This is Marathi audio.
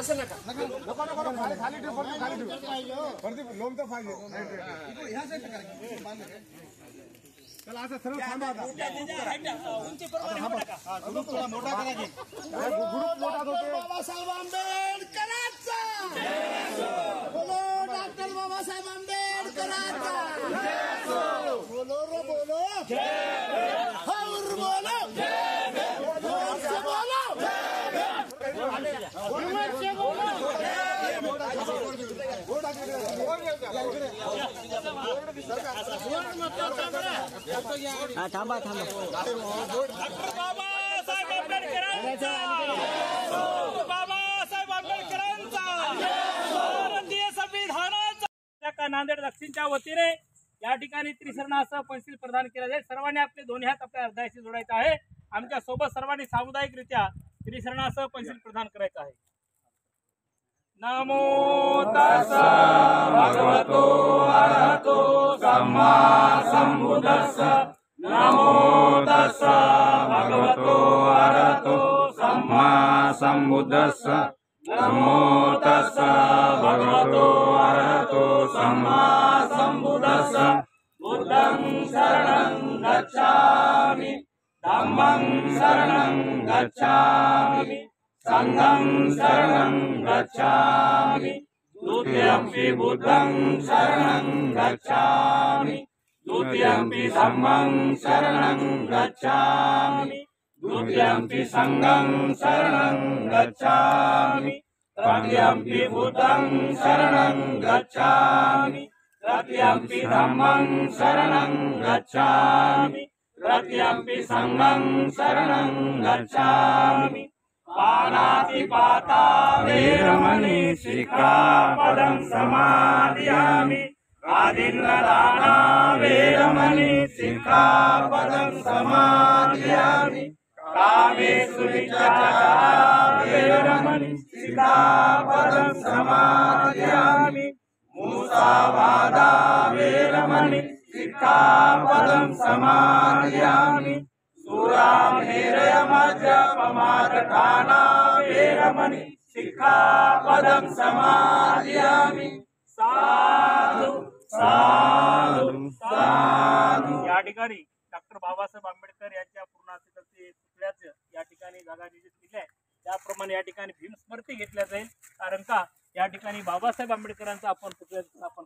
असं नका खाली ठेव प्रदीप लोम तर पाहिजे चला असं सर्व थांबा आता ग्रुप थोडा मोठा करायचे ग्रुप मोठा होते बाबासाहेब आंबेडकरांचा बोलो डॉक्टर बाबासाहेब आंबेडकरांचा बोलो रे बोलो और बोलो से बोलो थांबा थांबा डॉक्टर बाबासाहेब आंबेडकरांचा बाबासाहेब आंबेडकरांचा भारतीय संविधानाचा नांदेड दक्षिणच्या वतीने या ठिकाणी त्रिशरणासह पेन्सिल प्रदान केला जाईल। सर्वांनी आपले दोन्ही हात आपल्या हृदयाशी जोडायचे आहे। आमच्या सोबत सर्वांनी सामुदायिकरित्या त्रिशरणासह पेन्सिल प्रदान करायचं आहे। नमो तस्स भगवतो अरहतो सम्मा संबुद्धस्स नमो तस्स भगवतो अरहतो सम्मा संबुद्धस्स नमो तस्स भगवतो अरहतो सम्मा संबुद्धस्स बुद्धं शरणं गच्छामि धम्मं शरणं गच्छामि संघं शरणं गच्छामि द्वितीयंपि बुद्धं शरणं गच्छामि द्वितीयंपि धम्मं शरणं गच्छामि द्वितीयंपि संघं शरणं गच्छामि तृतीयंपि बुद्धं शरणं गच्छामि तृतीयंपि धम्मं शरणं गच्छामि तृतीयंपि संघं शरणं गच्छामि पानातिपाता वेरमणि सिक्खापदं समादयामि आदिन्नदाना वेरमणि सिक्खापदं समादयामि कामेषु विचचारा वेरमणि सिक्खापदं समादयामि मुसावादा वेरमणि सिक्खापदं समादयामि सुरामेरयमजपमादठाना वेरमणि सिक्खापदं समादयामि साधु साधु साधु। या ठिकाणी डॉक्टर बाबासाहेब आंबेडकर यांच्या पूर्णास्तित्वाचे पुतळ्याचं या ठिकाणी जागा निश्चित केली आहे। त्याप्रमाणे या ठिकाणी भीमस्मृती घेतल्या जाईल, कारण का या ठिकाणी बाबासाहेब आंबेडकरांचा आपण पुतळ्याची स्थापना